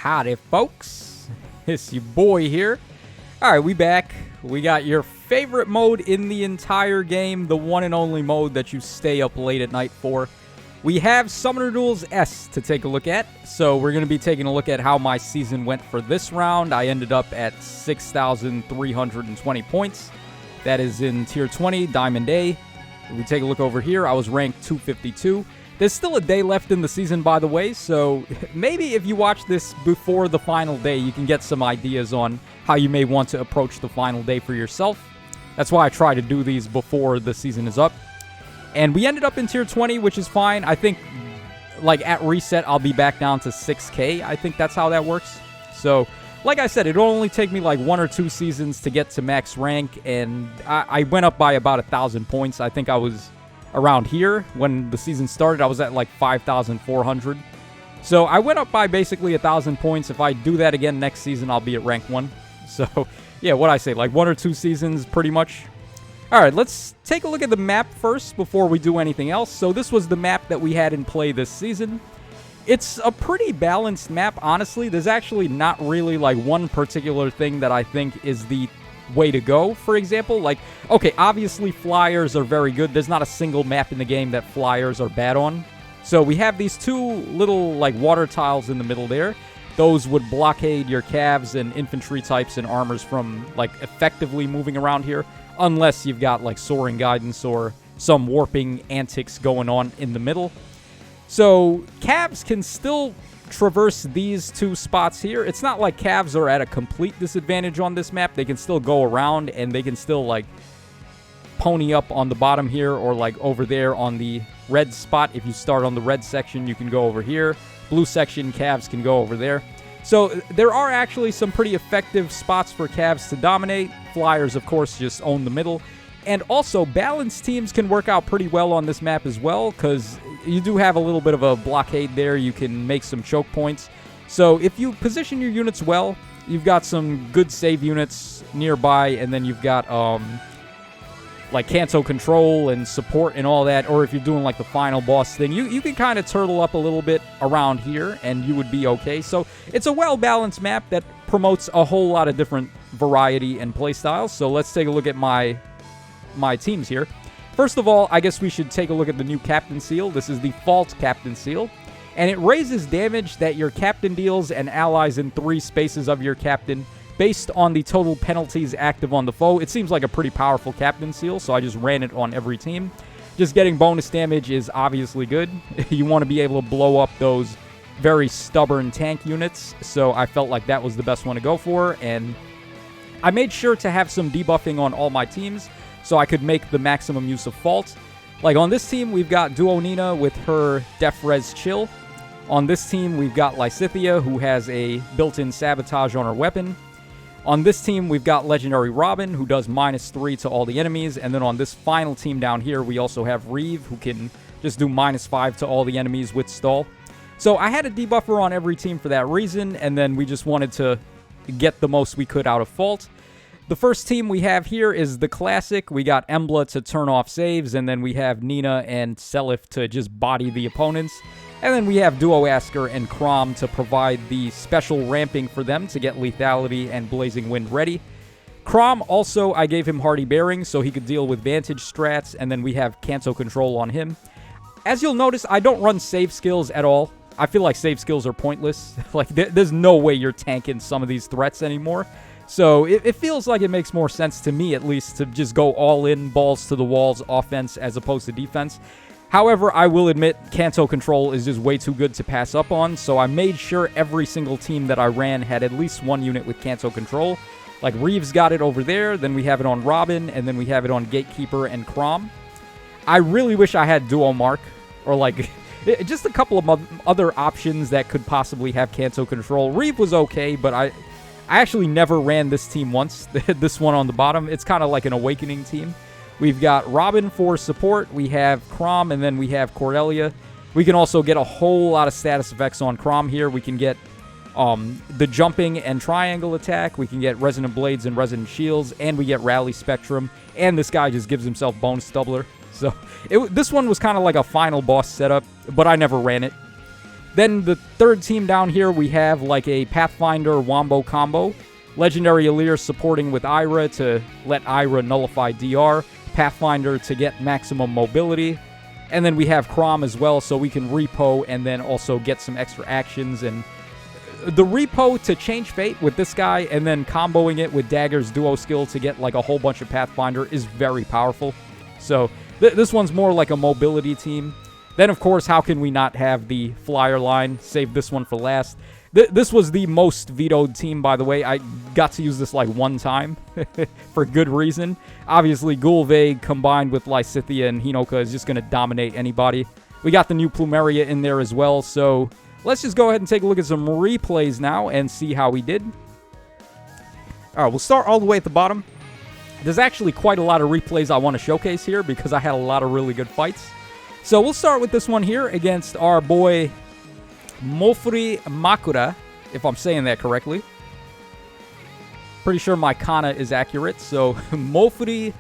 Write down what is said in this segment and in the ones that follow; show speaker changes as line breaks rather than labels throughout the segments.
Howdy, folks. It's your boy here. Alright, we back. We got your favorite mode in the entire game, the one and only mode that you stay up late at night for. We have Summoner Duels S to take a look at, so we're going to be taking a look at how my season went for this round. I ended up at 6,320 points. That is in Tier 20, Diamond A. If we take a look over here, I was ranked 252. There's still a day left in the season, by the way, so maybe if you watch this before the final day, you can get some ideas on how you may want to approach the final day for yourself. That's why I try to do these before the season is up. And we ended up in Tier 20, which is fine. I think, like, at reset, I'll be back down to 6K. I think that's how that works. So, like I said, it'll only take me, like, 1 or 2 seasons to get to max rank, and I went up by about 1,000 points. I think I was around here when the season started. I was at, like, 5,400. So, I went up by basically 1,000 points. If I do that again next season, I'll be at rank 1. So, yeah, what'd I say? Like, 1 or 2 seasons, pretty much. Alright, let's take a look at the map first before we do anything else. So this was the map that we had in play this season. It's a pretty balanced map, honestly. There's actually not really, like, one particular thing that I think is the way to go, for example. Like, okay, obviously flyers are very good. There's not a single map in the game that flyers are bad on. So we have these 2 little, like, water tiles in the middle there. Those would blockade your calves and infantry types and armors from, like, effectively moving around here. Unless you've got, like, soaring guidance or some warping antics going on in the middle. So, calves can still traverse these 2 spots here. It's not like calves are at a complete disadvantage on this map. They can still go around, and they can still, like, pony up on the bottom here or, like, over there on the red spot. If you start on the red section, you can go over here. Blue section, calves can go over there. So, there are actually some pretty effective spots for calves to dominate. Flyers, of course, just own the middle. And also, balanced teams can work out pretty well on this map as well, because you do have a little bit of a blockade there. You can make some choke points. So, if you position your units well, you've got some good save units nearby, and then you've got, like, Kanto control and support and all that, or if you're doing, like, the final boss thing, you can kind of turtle up a little bit around here, and you would be okay. So, it's a well-balanced map that promotes a whole lot of different variety and playstyles. So, let's take a look at my teams here. First of all, I guess we should take a look at the new Captain Seal. This is the Fault Captain Seal, and it raises damage that your Captain deals and allies in 3 spaces of your Captain, based on the total penalties active on the foe. It seems like a pretty powerful Captain Seal, so I just ran it on every team. Just getting bonus damage is obviously good. You want to be able to blow up those very stubborn tank units, so I felt like that was the best one to go for, and I made sure to have some debuffing on all my teams, so I could make the maximum use of Fault. Like on this team, we've got Duo Nina with her Def Res Chill. On this team, we've got Lysithea, who has a built-in sabotage on her weapon. On this team, we've got Legendary Robin, who does -3 to all the enemies. And then on this final team down here, we also have Reeve, who can just do -5 to all the enemies with stall. So I had a debuffer on every team for that reason, and then we just wanted to get the most we could out of Fault. The first team we have here is the Classic. We got Emblem to turn off saves, and then we have Nina and Seliph to just body the opponents. And then we have Duo Asker and Crom to provide the special ramping for them to get Lethality and Blazing Wind ready. Crom also, I gave him Hardy Bearing so he could deal with Vantage strats, and then we have Kanto control on him. As you'll notice, I don't run save skills at all. I feel like save skills are pointless. Like, there's no way you're tanking some of these threats anymore. So it feels like it makes more sense to me, at least, to just go all in, balls to the walls, offense as opposed to defense. However, I will admit, Kanto control is just way too good to pass up on, so I made sure every single team that I ran had at least 1 unit with Kanto control. Like, Reeves got it over there, then we have it on Robin, and then we have it on Gatekeeper and Crom. I really wish I had Duo Mark, or, like, just a couple of other options that could possibly have Kanto control. Reeve was okay, but I actually never ran this team once, this one on the bottom. It's kind of like an awakening team. We've got Robin for support, we have Crom, and then we have Cordelia. We can also get a whole lot of status effects on Crom here. We can get the jumping and triangle attack. We can get Resonant Blades and Resonant Shields, and we get Rally Spectrum. And this guy just gives himself Bonus Doubler. So this one was kind of like a final boss setup, but I never ran it. Then the third team down here, we have like a Pathfinder Wombo combo. Legendary Aleer supporting with Ira to let Ira nullify DR. Pathfinder to get maximum mobility. And then we have Chrom as well, so we can repo and then also get some extra actions. And the repo to change fate with this guy and then comboing it with Dagger's duo skill to get like a whole bunch of Pathfinder is very powerful. So this one's more like a mobility team. Then, of course, how can we not have the flyer line? Save this one for last. This was the most vetoed team, by the way. I got to use this like one time for good reason. Obviously, Gulvade combined with Lysithea and Hinoka is just going to dominate anybody. We got the new Plumeria in there as well, so let's just go ahead and take a look at some replays now and see how we did. All right, we'll start all the way at the bottom. There's actually quite a lot of replays I want to showcase here because I had a lot of really good fights. So we'll start with this one here against our boy Mofuri Makura, if I'm saying that correctly. Pretty sure my kana is accurate. So Mofuri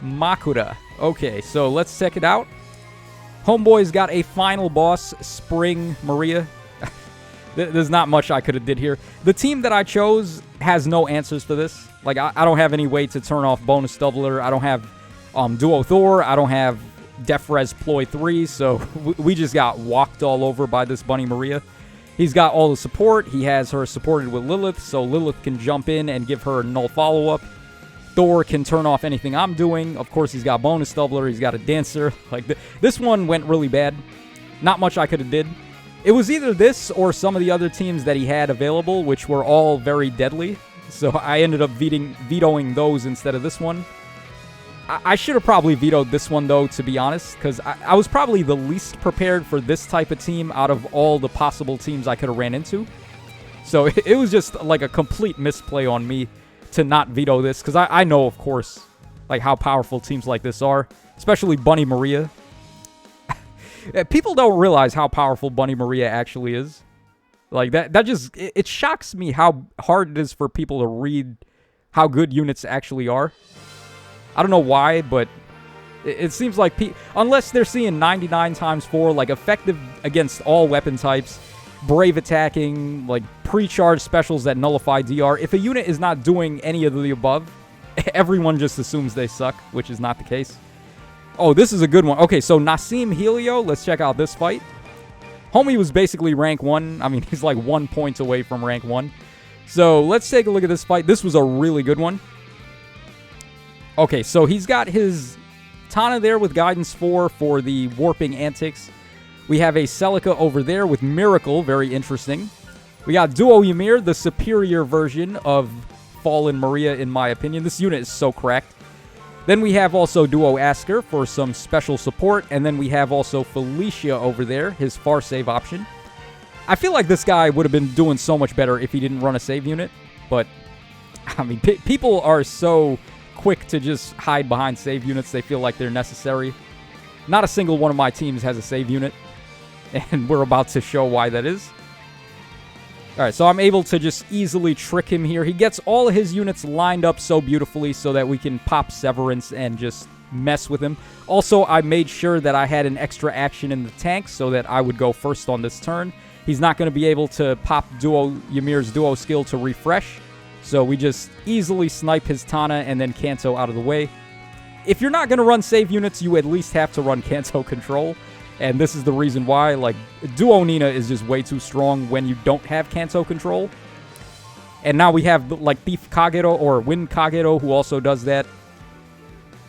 Makura. Okay, so let's check it out. Homeboy's got a final boss, Spring Maria. There's not much I could have did here. The team that I chose has no answers for this. Like, I don't have any way to turn off bonus doubler. I don't have Duo Thor. I don't have Def Res Ploy 3, so we just got walked all over by this Bunny Maria. He's got all the support. He has her supported with Lilith, so Lilith can jump in and give her a null follow-up. Thor can turn off anything I'm doing. Of course, he's got bonus doubler. He's got a dancer. Like this one went really bad. Not much I could have did. It was either this or some of the other teams that he had available, which were all very deadly. So I ended up vetoing those instead of this one. I should have probably vetoed this one, though, to be honest, because I was probably the least prepared for this type of team out of all the possible teams I could have ran into. So it was just like a complete misplay on me to not veto this, because I know, of course, like how powerful teams like this are, especially Bunny Maria. People don't realize how powerful Bunny Maria actually is. Like, that just, it shocks me how hard it is for people to read how good units actually are. I don't know why, but it seems like unless they're seeing 99 times 4, like effective against all weapon types, brave attacking, like pre-charge specials that nullify DR, if a unit is not doing any of the above, everyone just assumes they suck, which is not the case. Oh, this is a good one. Okay, so Naseem Helio, let's check out this fight. Homie was basically rank 1. I mean, he's like 1 point away from rank 1. So let's take a look at this fight. This was a really good one. Okay, so he's got his Tana there with Guidance 4 for the warping antics. We have a Celica over there with Miracle, very interesting. We got Duo Ymir, the superior version of Fallen Maria, in my opinion. This unit is so cracked. Then we have also Duo Asker for some special support, and then we have also Felicia over there, his far save option. I feel like this guy would have been doing so much better if he didn't run a save unit, but, I mean, people are so quick to just hide behind save units. They feel like they're necessary. Not a single one of my teams has a save unit, and we're about to show why that is. Alright, so I'm able to just easily trick him here. He gets all of his units lined up so beautifully so that we can pop Severance and just mess with him. Also, I made sure that I had an extra action in the tank so that I would go first on this turn. He's not going to be able to pop Ymir's duo skill to refresh. So we just easily snipe his Tana and then Kanto out of the way. If you're not going to run save units, you at least have to run Kanto control. And this is the reason why. Like, Duo Nina is just way too strong when you don't have Kanto control. And now we have, like, Thief Kagero or Wind Kagero who also does that.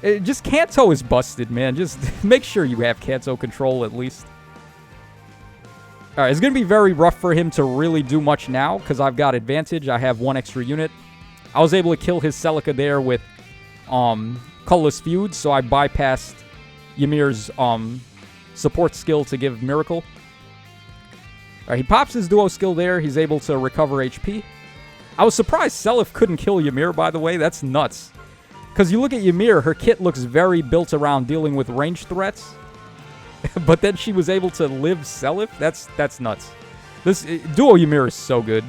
Just Kanto is busted, man. Just make sure you have Kanto control at least. Alright, it's going to be very rough for him to really do much now, because I've got advantage. I have 1 extra unit. I was able to kill his Celica there with Colorless Feud, so I bypassed Ymir's support skill to give Miracle. Alright, he pops his duo skill there. He's able to recover HP. I was surprised Seliph couldn't kill Ymir, by the way. That's nuts. Because you look at Ymir, her kit looks very built around dealing with ranged threats. But then she was able to live Seliph? That's nuts. This Duo Ymir is so good.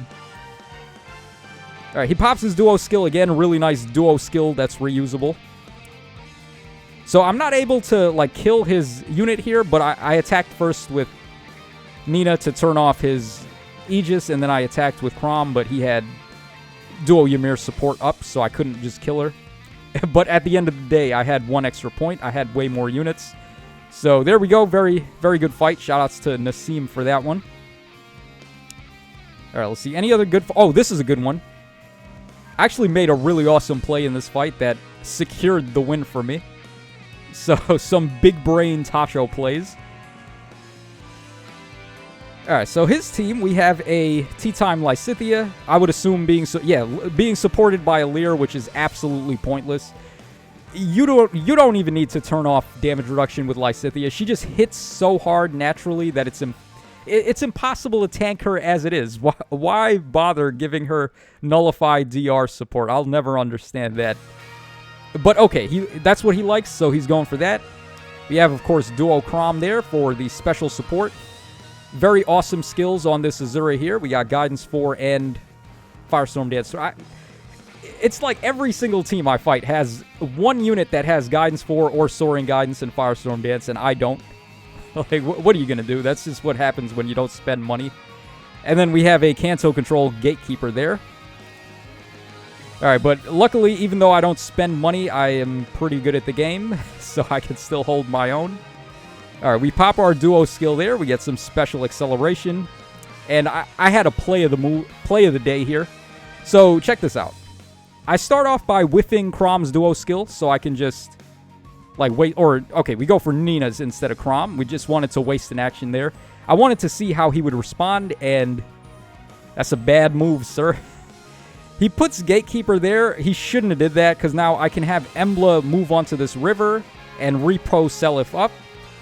Alright, he pops his duo skill again. Really nice duo skill that's reusable. So I'm not able to, like, kill his unit here, but I attacked first with Nina to turn off his Aegis, and then I attacked with Chrom, but he had Duo Ymir support up, so I couldn't just kill her. But at the end of the day, I had 1 extra point. I had way more units. So there we go. Very, very good fight. Shoutouts to Naseem for that one. All right, let's see. Any other good... Oh, this is a good one. I actually made a really awesome play in this fight that secured the win for me. So, some big brain Tacho plays. Alright, so his team, we have a Tea-Time Lysithea. I would assume being supported by a Leer, which is absolutely pointless. You don't even need to turn off damage reduction with Lysithea. She just hits so hard naturally that it's impossible to tank her as it is. Why bother giving her nullified DR support? I'll never understand that. But okay, that's what he likes, so he's going for that. We have, of course, Duo Chrom there for the special support. Very awesome skills on this Azura here. We got Guidance 4 and Firestorm Dance. It's like every single team I fight has one unit that has Guidance 4 or Soaring Guidance and Firestorm Dance, and I don't. Like, what are you going to do? That's just what happens when you don't spend money. And then we have a Kanto Control Gatekeeper there. Alright, but luckily, even though I don't spend money, I am pretty good at the game, so I can still hold my own. Alright, we pop our Duo skill there. We get some special acceleration. And I had a play of the day here. So, check this out. I start off by whiffing Chrom's Duo skill, so I can just, like, wait. Or, okay, we go for Nina's instead of Chrom. We just wanted to waste an action there. I wanted to see how he would respond, and that's a bad move, sir. He puts Gatekeeper there. He shouldn't have did that, because now I can have Emblem move onto this river and repo Seliph up.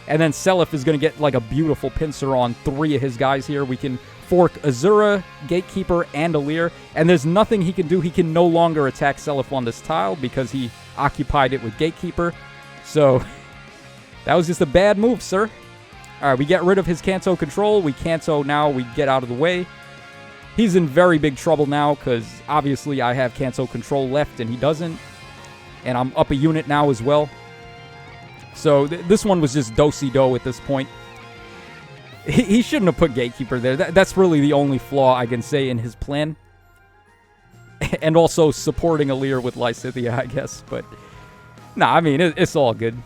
And then Seliph is going to get like a beautiful pincer on 3 of his guys here. We can fork Azura, Gatekeeper, and Leer. And there's nothing he can do. He can no longer attack Seliph on this tile because he occupied it with Gatekeeper. So that was just a bad move, sir. All right, we get rid of his Kanto control. We Kanto now. We get out of the way. He's in very big trouble now because obviously I have Kanto control left and he doesn't. And I'm up a unit now as well. So this one was just do-si-do at this point. He shouldn't have put Gatekeeper there. That's really the only flaw I can say in his plan. And also supporting a Leer with Lysithea, I guess. But, nah, I mean, it's all good.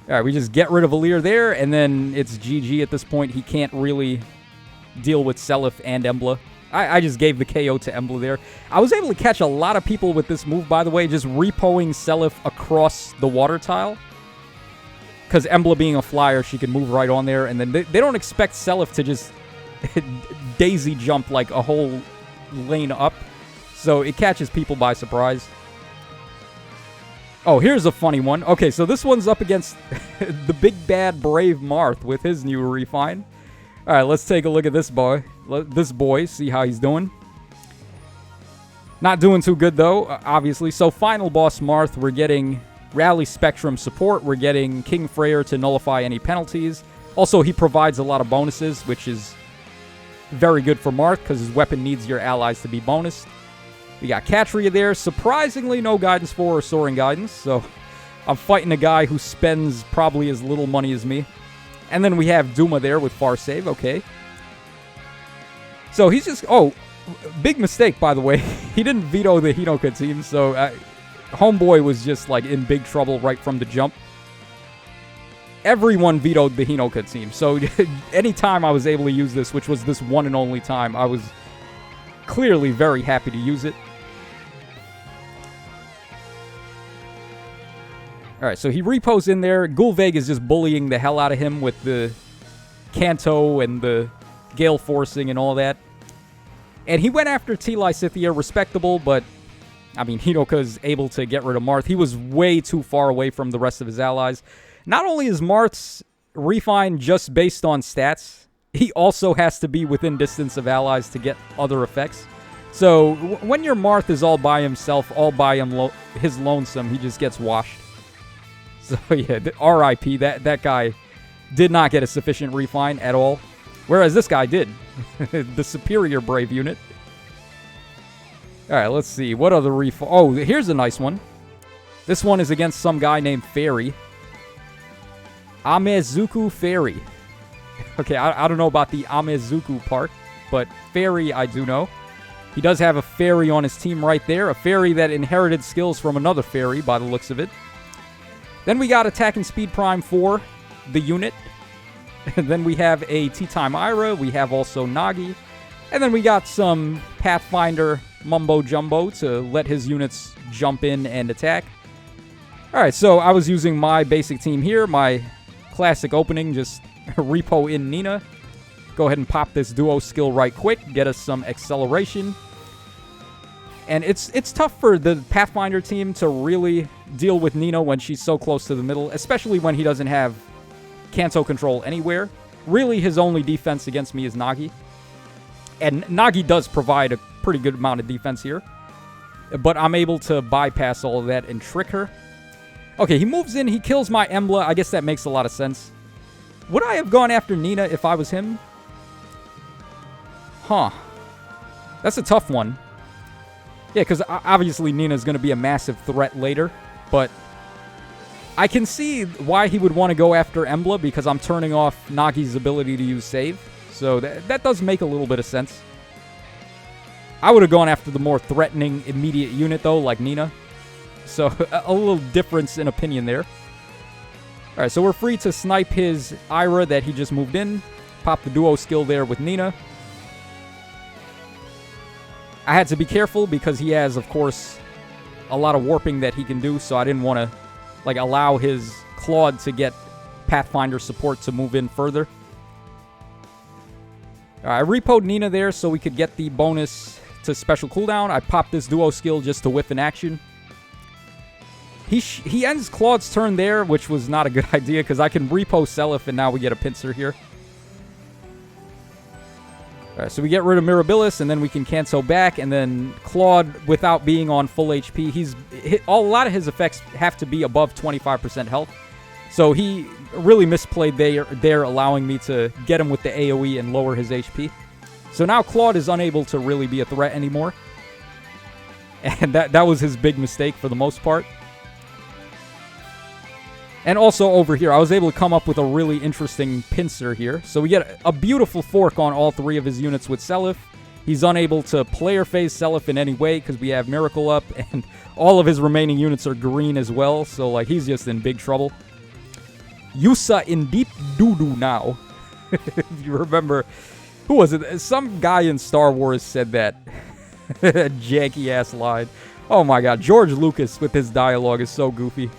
Alright, we just get rid of a Leer there, and then it's GG at this point. He can't really deal with Seliph and Embla. I just gave the KO to Emblem there. I was able to catch a lot of people with this move, by the way, just repoing Seliph across the water tile. Because Emblem being a flyer, she can move right on there. And then they don't expect Seliph to just daisy jump like a whole lane up. So it catches people by surprise. Oh, here's a funny one. Okay, so this one's up against the big bad brave Marth with his new refine. All right, let's take a look at this boy. See how he's doing. Not doing too good, though, obviously. So, final boss Marth, we're getting Rally Spectrum support. We're getting King Freyr to nullify any penalties. Also, he provides a lot of bonuses, which is very good for Marth, because his weapon needs your allies to be bonused. We got Katria there. Surprisingly, no Guidance 4 or Soaring Guidance, so I'm fighting a guy who spends probably as little money as me. And then we have Duma there with Far Save, okay. So he's just... Oh, big mistake, by the way. He didn't veto the Hinoka team, so Homeboy was just, like, in big trouble right from the jump. Everyone vetoed the Hinoka team, so anytime I was able to use this, which was this one and only time, I was clearly very happy to use it. Alright, so he repos in there. Gulveg is just bullying the hell out of him with the Kanto and the Gale Forcing and all that. And he went after T. Lysithea, respectable, but, I mean, Hinoka's able to get rid of Marth. He was way too far away from the rest of his allies. Not only is Marth's refine just based on stats, he also has to be within distance of allies to get other effects. So, when your Marth is all by himself, all by his lonesome, he just gets washed. So, yeah, RIP, that guy did not get a sufficient refine at all. Whereas this guy did. The superior brave unit. Alright, let's see. What other refine? Oh, here's a nice one. This one is against some guy named Fairy. Amezuku Fairy. Okay, I don't know about the Amezuku part, but fairy I do know. He does have a fairy on his team right there. A fairy that inherited skills from another fairy by the looks of it. Then we got Attack and Speed Prime for the unit. And then we have a Tea-Time Ira. We have also Nagi. And then we got some Pathfinder Mumbo Jumbo to let his units jump in and attack. Alright, so I was using my basic team here. My classic opening, just repo in Nina. Go ahead and pop this duo skill right quick. Get us some acceleration. And it's tough for the Pathfinder team to really deal with Nina when she's so close to the middle, especially when he doesn't have Kanto control anywhere. Really, his only defense against me is Nagi. And Nagi does provide a pretty good amount of defense here. But I'm able to bypass all of that and trick her. Okay, he moves in. He kills my Emblem. I guess that makes a lot of sense. Would I have gone after Nina if I was him? Huh. That's a tough one. Yeah, because obviously Nina's going to be a massive threat later. But I can see why he would want to go after Emblem, because I'm turning off Nagi's ability to use save. So that does make a little bit of sense. I would have gone after the more threatening immediate unit, though, like Nina. So a little difference in opinion there. Alright, so we're free to snipe his Ira that he just moved in. Pop the duo skill there with Nina. I had to be careful because he has, of course, a lot of warping that he can do, so I didn't want to allow his Claude to get Pathfinder support to move in further. I repoed Nina there so we could get the bonus to special cooldown. I popped this duo skill just to whiff in action. He ends Claude's turn there, which was not a good idea because I can repo Seliph and now we get a pincer here. Alright, so we get rid of Mirabilis, and then we can cancel back, and then Claude, without being on full HP, a lot of his effects have to be above 25% health. So he really misplayed there, allowing me to get him with the AoE and lower his HP. So now Claude is unable to really be a threat anymore. And that was his big mistake for the most part. And also over here, I was able to come up with a really interesting pincer here. So we get a beautiful fork on all three of his units with Seliph. He's unable to player phase Seliph in any way because we have Miracle up, and all of his remaining units are green as well. So he's just in big trouble. Yusa in deep doo-doo now. If you remember, who was it? Some guy in Star Wars said that. Janky-ass line. Oh my god, George Lucas with his dialogue is so goofy.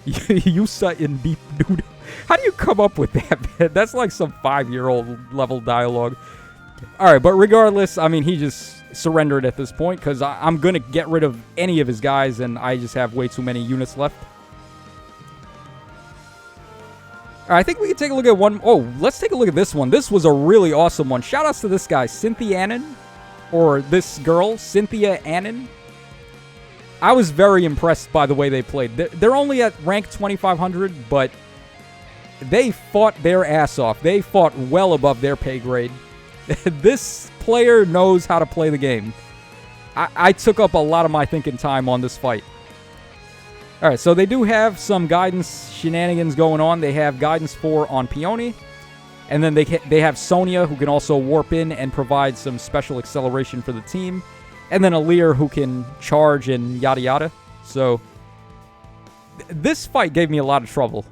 Yusa in deep doo-doo. How do you come up with that, man? That's like some 5-year-old level dialogue. Alright, but regardless, I mean, he just surrendered at this point because I'm going to get rid of any of his guys and I just have way too many units left. Alright, I think we can take a look at one. Oh, let's take a look at this one. This was a really awesome one. Shout outs to this guy, Cynthia Annan. Or this girl, Cynthia Annan. I was very impressed by the way they played. They're only at rank 2500, but they fought their ass off. They fought well above their pay grade. This player knows how to play the game. I took up a lot of my thinking time on this fight. Alright, so they do have some guidance shenanigans going on. They have guidance 4 on Peony. And then they have Sonia, who can also warp in and provide some special acceleration for the team. And then Alir, who can charge and yada yada. So, this fight gave me a lot of trouble.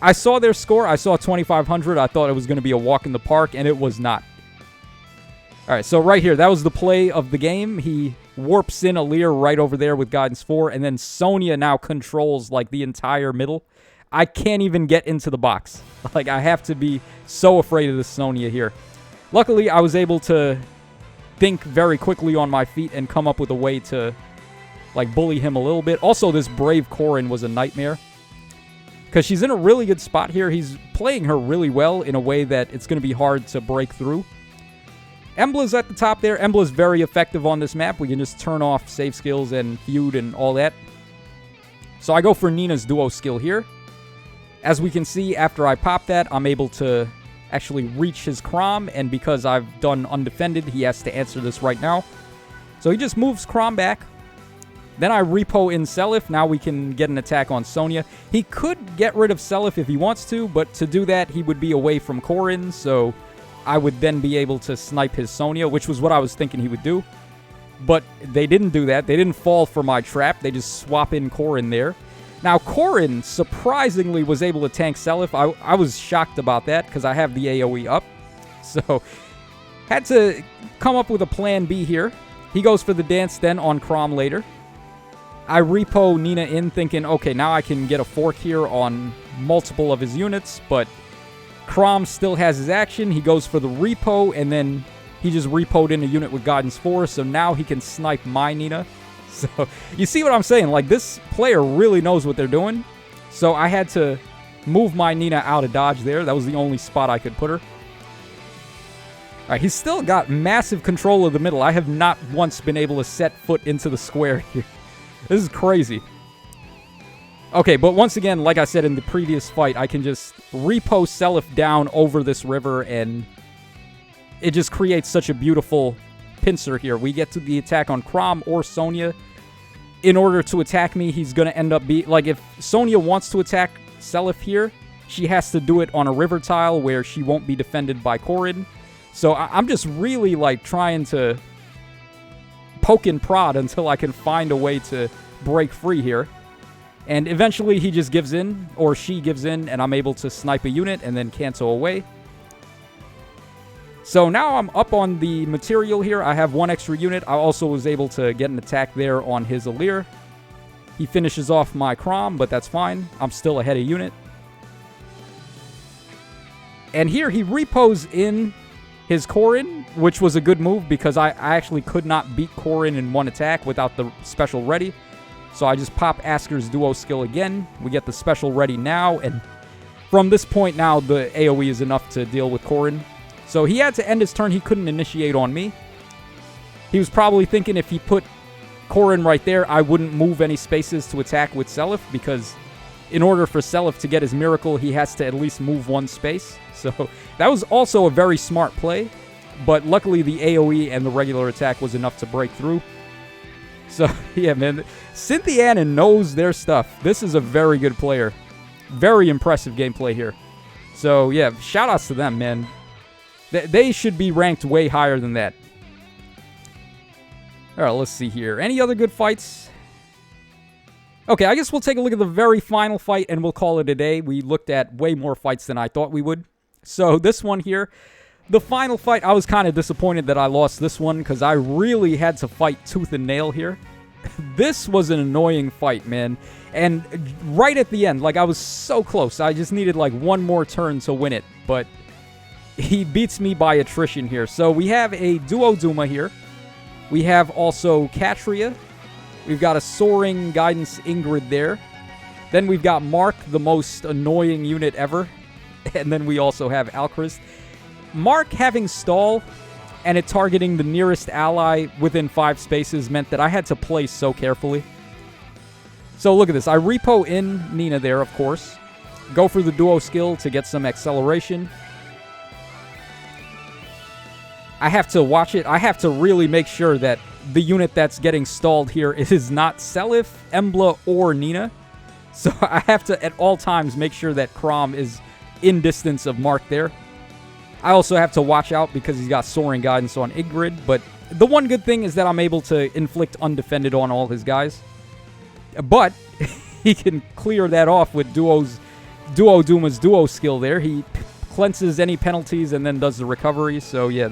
I saw their score. I saw 2,500. I thought it was going to be a walk in the park, and it was not. Alright, so right here, that was the play of the game. He warps in Alir right over there with Guidance 4, and then Sonia now controls, the entire middle. I can't even get into the box. I have to be so afraid of this Sonia here. Luckily, I was able to think very quickly on my feet and come up with a way to, bully him a little bit. Also, this Brave Corrin was a nightmare. Because she's in a really good spot here. He's playing her really well in a way that it's going to be hard to break through. Embla's at the top there. Embla's very effective on this map. We can just turn off save skills and feud and all that. So I go for Nina's duo skill here. As we can see, after I pop that, I'm able to actually reach his Crom, and because I've done undefended, he has to answer this right now. So he just moves Crom back. Then I repo in Seliph. Now we can get an attack on Sonia. He could get rid of Seliph if he wants to, but to do that, he would be away from Corrin, so I would then be able to snipe his Sonia, which was what I was thinking he would do. But they didn't do that. They didn't fall for my trap. They just swap in Corrin there. Now, Corrin surprisingly was able to tank Seliph. I was shocked about that because I have the AoE up. So, had to come up with a plan B here. He goes for the dance then on Chrom later. I repo Nina in thinking, okay, now I can get a fork here on multiple of his units, but Chrom still has his action. He goes for the repo, and then he just repoed in a unit with Guidance 4, so now he can snipe my Nina. So, you see what I'm saying? Like, this player really knows what they're doing. So, I had to move my Nina out of dodge there. That was the only spot I could put her. All right, he's still got massive control of the middle. I have not once been able to set foot into the square here. This is crazy. Okay, but once again, like I said in the previous fight, I can just repo Seliph down over this river, and it just creates such a beautiful pincer here. We get to the attack on Chrom or Sonia. In order to attack me, he's going to end up like, if Sonia wants to attack Seliph here, she has to do it on a river tile where she won't be defended by Corrin. So I'm just really, like, trying to poke and prod until I can find a way to break free here. And eventually he just gives in, or she gives in, and I'm able to snipe a unit and then cancel away. So now I'm up on the material here. I have one extra unit. I also was able to get an attack there on his Alir. He finishes off my Chrom, but that's fine. I'm still ahead of unit. And here he repos in his Corrin, which was a good move because I actually could not beat Corrin in one attack without the special ready. So I just pop Asker's duo skill again. We get the special ready now, and from this point now, the AoE is enough to deal with Corrin. So he had to end his turn. He couldn't initiate on me. He was probably thinking if he put Corrin right there, I wouldn't move any spaces to attack with Seliph, because in order for Seliph to get his miracle, he has to at least move one space. So that was also a very smart play, but luckily the AoE and the regular attack was enough to break through. So, yeah, man, Cynthiana knows their stuff. This is a very good player. Very impressive gameplay here. So, yeah, shout-outs to them, man. They should be ranked way higher than that. All right, let's see here. Any other good fights? Okay, I guess we'll take a look at the very final fight, and we'll call it a day. We looked at way more fights than I thought we would. So, this one here, the final fight, I was kind of disappointed that I lost this one because I really had to fight tooth and nail here. This was an annoying fight, man. And right at the end, like, I was so close. I just needed, like, one more turn to win it. But he beats me by attrition here. So we have a Duo Duma here. We have also Katria. We've got a Soaring Guidance Ingrid there. Then we've got Mark, the most annoying unit ever. And then we also have Alchrist. Mark having stall and it targeting the nearest ally within 5 spaces meant that I had to play so carefully. So look at this. I repo in Nina there, of course. Go for the duo skill to get some acceleration. I have to watch it. I have to really make sure that the unit that's getting stalled here is not Seliph, Emblem, or Nina. So I have to, at all times, make sure that Chrom is in distance of Mark there. I also have to watch out because he's got Soaring Guidance on Ingrid, but the one good thing is that I'm able to inflict undefended on all his guys. But he can clear that off with Duo Duma's duo skill there. He cleanses any penalties and then does the recovery. So yeah,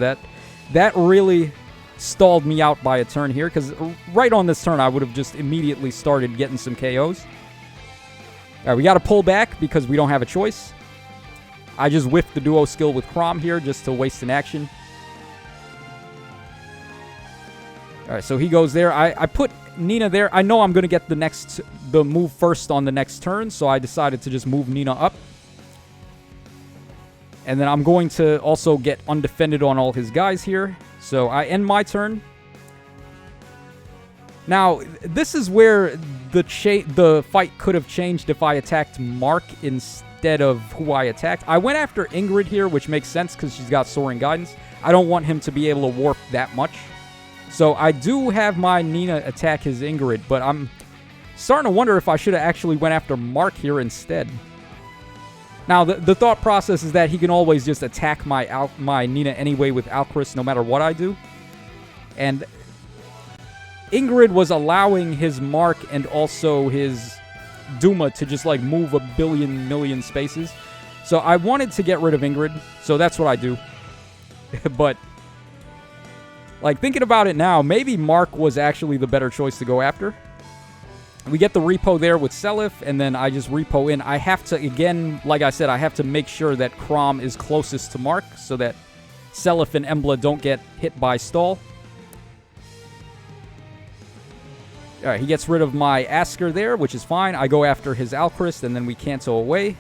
that really stalled me out by a turn here, because right on this turn I would have just immediately started getting some KOs. All right, we got to pull back because we don't have a choice. I just whiffed the duo skill with Chrom here just to waste an action. All right, so he goes there. I put Nina there. I know I'm going to get the move first on the next turn, so I decided to just move Nina up. And then I'm going to also get undefended on all his guys here. So I end my turn. Now, this is where the fight could have changed if I attacked Mark instead of who I attacked. I went after Ingrid here, which makes sense because she's got Soaring Guidance. I don't want him to be able to warp that much. So I do have my Nina attack his Ingrid, but I'm starting to wonder if I should have actually went after Mark here instead. Now, the thought process is that he can always just attack my Nina anyway with Alcris no matter what I do. And Ingrid was allowing his Mark and also his Duma to just like move a million spaces. So I wanted to get rid of Ingrid, so that's what I do. But like thinking about it now, maybe Mark was actually the better choice to go after. We get the repo there with Seliph, and then I just repo in. I have to, again, like I said, I have to make sure that Chrom is closest to Mark so that Seliph and Embla don't get hit by stall. All right, he gets rid of my Asker there, which is fine. I go after his Alchrist, and then we cancel away.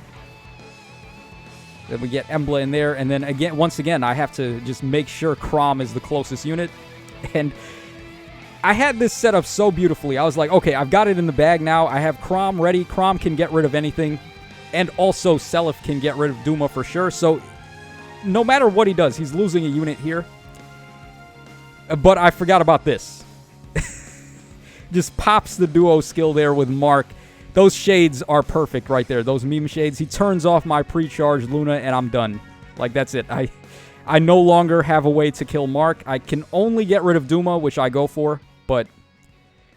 Then we get Embla in there, and then again, once again, I have to just make sure Chrom is the closest unit. And I had this set up so beautifully. I was like, okay, I've got it in the bag now. I have Chrom ready. Chrom can get rid of anything. And also Seliph can get rid of Duma for sure. So no matter what he does, he's losing a unit here. But I forgot about this. Just pops the duo skill there with Mark. Those shades are perfect right there. Those meme shades. He turns off my pre-charged Luna and I'm done. Like, that's it. I no longer have a way to kill Mark. I can only get rid of Duma, which I go for. But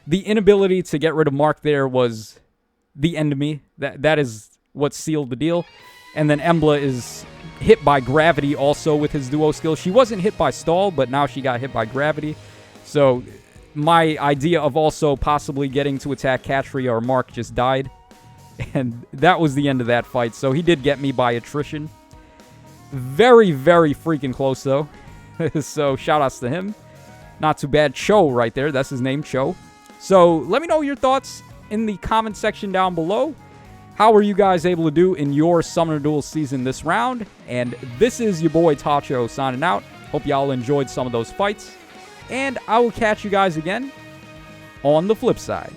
the inability to get rid of Mark there was the end of me. That is what sealed the deal. And then Embla is hit by gravity also with his duo skill. She wasn't hit by stall, but now she got hit by gravity. So my idea of also possibly getting to attack Katria or Mark just died. And that was the end of that fight. So he did get me by attrition. Very, very freaking close, though. So shout-outs to him. Not too bad. Cho right there. That's his name, Cho. So let me know your thoughts in the comment section down below. How were you guys able to do in your Summoner Duels season this round? And this is your boy Tacho signing out. Hope y'all enjoyed some of those fights. And I will catch you guys again on the flip side.